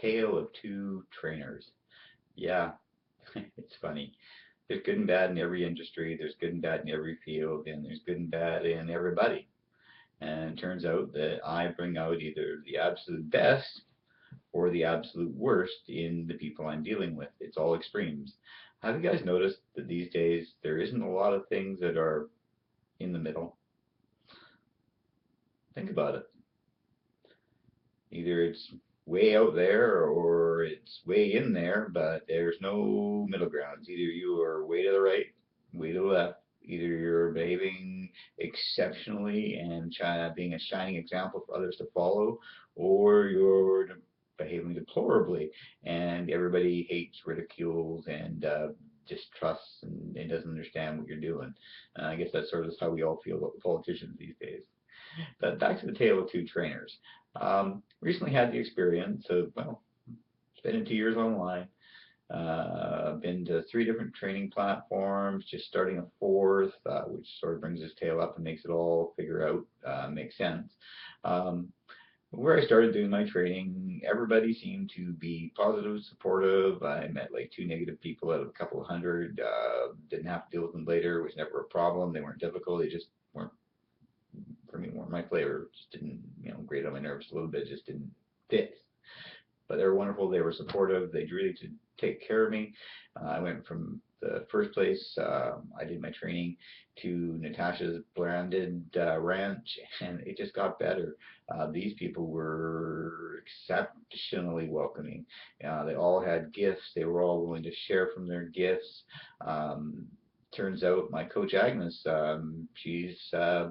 Tale of Two Trainers. Yeah, it's funny. There's good and bad in every industry, there's good and bad in every field, and there's good and bad in everybody. And it turns out that I bring out either the absolute best or the absolute worst in the people I'm dealing with. It's all extremes. Have you guys noticed that these days there isn't a lot of things that are in the middle? Think about it. Either it's way out there or it's way in there, but there's no middle grounds. Either you are way to the right, way to the left. Either you're behaving exceptionally and being a shining example for others to follow, or you're behaving deplorably and everybody hates, ridicules, and distrusts and doesn't understand what you're doing. I guess that's sort of how we all feel about the politicians these days. But back to the tale of two trainers. Recently had the experience of, well, spending 2 years online. Been to 3 different training platforms, just starting a fourth, which sort of brings this tale up and makes it all figure out, make sense. Um, where I started doing my training, everybody seemed to be positive, supportive. I met like 2 negative people out of a couple of hundred. Didn't have to deal with them later. It was never a problem. They weren't difficult. They just weren't, for me, weren't my flavor. Just didn't, grate on my nerves a little bit. Just didn't fit. But they were wonderful. They were supportive. They really did take care of me. I went from the first place I did my training to Natasha's branded ranch, and it just got better. These people were exceptionally welcoming. They all had gifts. They were all willing to share from their gifts. Turns out my coach Agnes, she's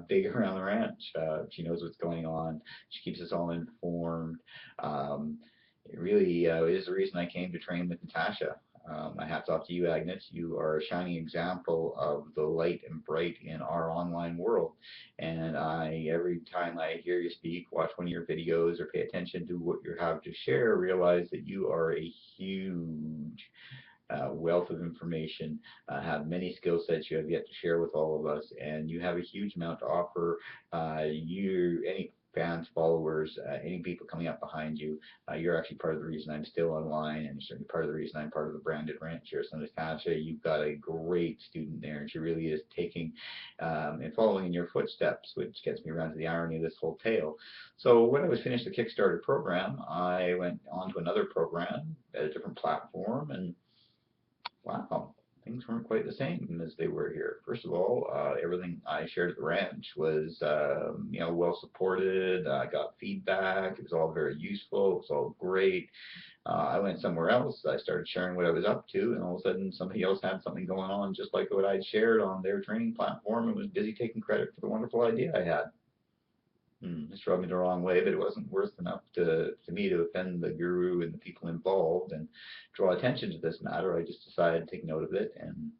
big around the ranch. She knows what's going on. She keeps us all informed. It really is the reason I came to train with Natasha. My hat's off to you, Agnes. You are a shining example of the light and bright in our online world. And every time I hear you speak, watch one of your videos, or pay attention to what you have to share, realize that you are a huge wealth of information, have many skill sets you have yet to share with all of us, and you have a huge amount to offer. Any fans, followers, any people coming up behind you, you're actually part of the reason I'm still online, and certainly part of the reason I'm part of the branded ranch here. So Natasha, you've got a great student there, and she really is taking and following in your footsteps, which gets me around to the irony of this whole tale. So when I was finished the Kickstarter program, I went on to another program at a different platform, and wow, things weren't quite the same as they were here. First of all, everything I shared at the ranch was, well supported. I got feedback. It was all very useful. It was all great. I went somewhere else. I started sharing what I was up to, and all of a sudden somebody else had something going on just like what I'd shared on their training platform and was busy taking credit for the wonderful idea I had. This rubbed me the wrong way, but it wasn't worth enough to me to offend the guru and the people involved and draw attention to this matter. I just decided to take note of it and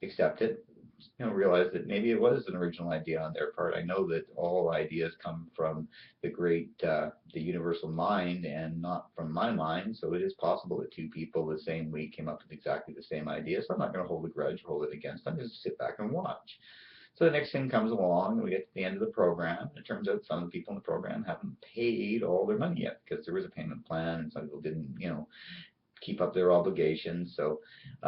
accept it. Realize that maybe it was an original idea on their part. I know that all ideas come from the great, the universal mind, and not from my mind. So it is possible that 2 people the same week came up with exactly the same idea. So I'm not going to hold a grudge, hold it against them. Just sit back and watch. So the next thing comes along, and we get to the end of the program, and it turns out some of the people in the program haven't paid all their money yet because there was a payment plan, and some people didn't, keep up their obligations. So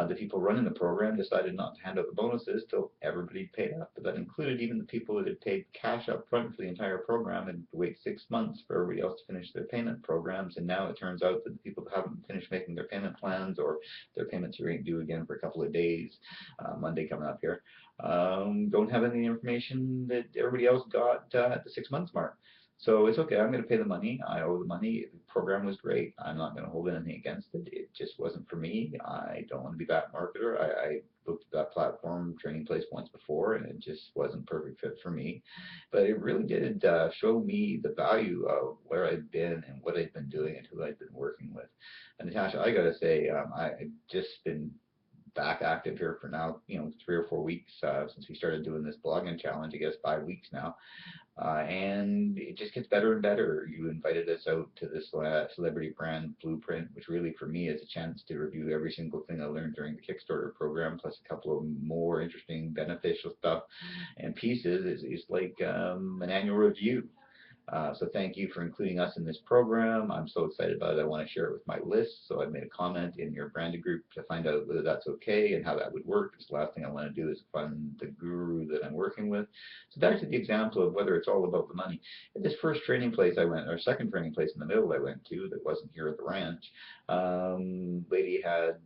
the people running the program decided not to hand out the bonuses till everybody paid up. But that included even the people that had paid cash up front for the entire program and to wait 6 months for everybody else to finish their payment programs. And now it turns out that the people that haven't finished making their payment plans, or their payments are due again for a couple of days, Monday coming up here, don't have any information that everybody else got at the 6 months mark. So it's okay. I'm going to pay the money. I owe the money. The program was great. I'm not going to hold anything against it. It just wasn't for me. I don't want to be that marketer. I looked at that platform training place once before, and it just wasn't a perfect fit for me. But it really did show me the value of where I've been and what I've been doing and who I've been working with. And Natasha, I got to say, I've just been back active here for now, 3 or 4 weeks since we started doing this blogging challenge. I guess 5 weeks now. And it just gets better and better. You invited us out to this celebrity brand blueprint, which really for me is a chance to review every single thing I learned during the Kickstarter program, plus a couple of more interesting, beneficial stuff and pieces. It's like an annual review. So thank you for including us in this program. I'm so excited about it. I want to share it with my list. So I've made a comment in your branded group to find out whether that's okay and how that would work. Because the last thing I want to do is fund the guru that I'm working with. So back to the example of whether it's all about the money. At this first training place I went, or second training place in the middle I went to that wasn't here at the ranch, lady had,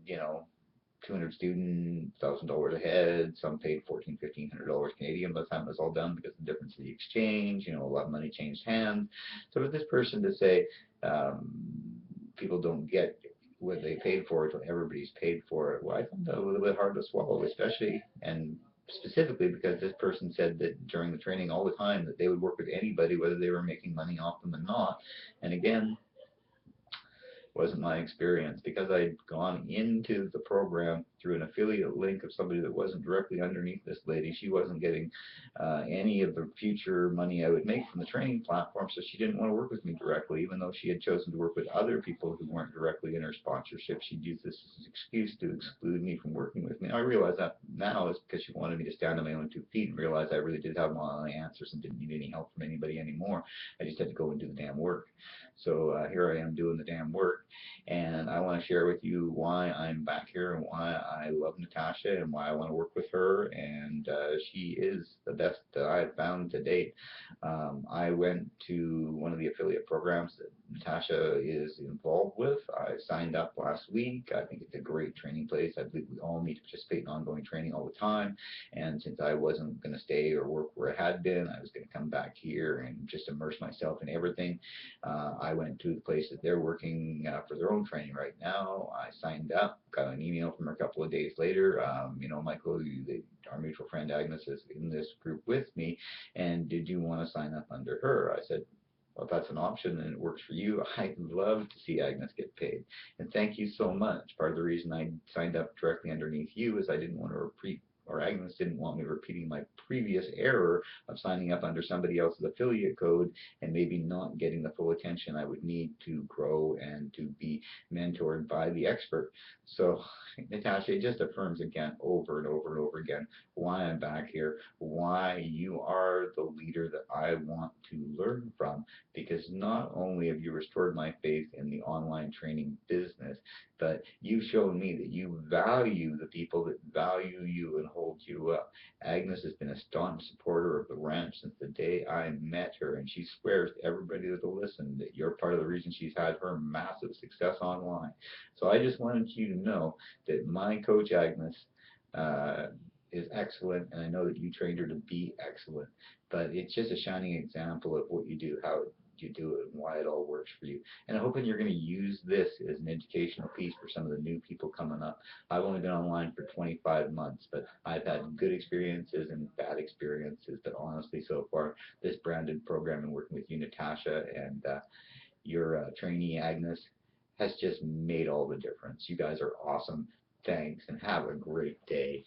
200 students, $1,000 a head. Some paid $1,400, $1,500 Canadian by the time it was all done because of the difference of the exchange. A lot of money changed hands. So for this person to say um, people don't get what they paid for it when everybody's paid for it, well, I found that a little bit hard to swallow, especially and specifically because this person said that during the training all the time that they would work with anybody whether they were making money off them or not. And again, wasn't my experience because I'd gone into the program through an affiliate link of somebody that wasn't directly underneath this lady. She wasn't getting any of the future money I would make from the training platform, so she didn't want to work with me directly, even though she had chosen to work with other people who weren't directly in her sponsorship. She'd use this as an excuse to exclude me from working with me. I realize that now is because she wanted me to stand on my own 2 feet and realize I really did have all my answers and didn't need any help from anybody anymore. I just had to go and do the damn work. So here I am doing the damn work, and I want to share with you why I'm back here and why I love Natasha and why I want to work with her. And she is the best that I've found to date. I went to one of the affiliate programs that Natasha is involved with. I signed up last week. I think it's a great training place. I believe we all need to participate in ongoing training all the time. And since I wasn't going to stay or work where I had been, I was going to come back here and just immerse myself in everything. I went to the place that they're working for their own training right now. I signed up, got an email from her a couple of days later. Michael, our mutual friend Agnes is in this group with me, and did you want to sign up under her? I said, well, if that's an option and it works for you, I'd love to see Agnes get paid. And thank you so much. Part of the reason I signed up directly underneath you is I didn't want to repeat, or Agnes didn't want me repeating my previous error of signing up under somebody else's affiliate code and maybe not getting the full attention I would need to grow and to be mentored by the expert. So, Natasha, it just affirms again, over and over and over again, why I'm back here, why you are the leader that I want to learn from, because not only have you restored my faith in the online training business, but you've shown me that you value the people that value you and hold you up. Agnes has been a staunch supporter of the ranch since the day I met her, and she swears to everybody that'll listen that you're part of the reason she's had her massive success online. So I just wanted you to know that my coach Agnes uh, is excellent, and I know that you trained her to be excellent. But it's just a shining example of what you do, how you do it, and why it all works for you. And I'm hoping you're going to use this as an educational piece for some of the new people coming up. I've only been online for 25 months, but I've had good experiences and bad experiences. But honestly, so far, this branded program and working with you, Natasha, and your trainee, Agnes, has just made all the difference. You guys are awesome. Thanks, and have a great day.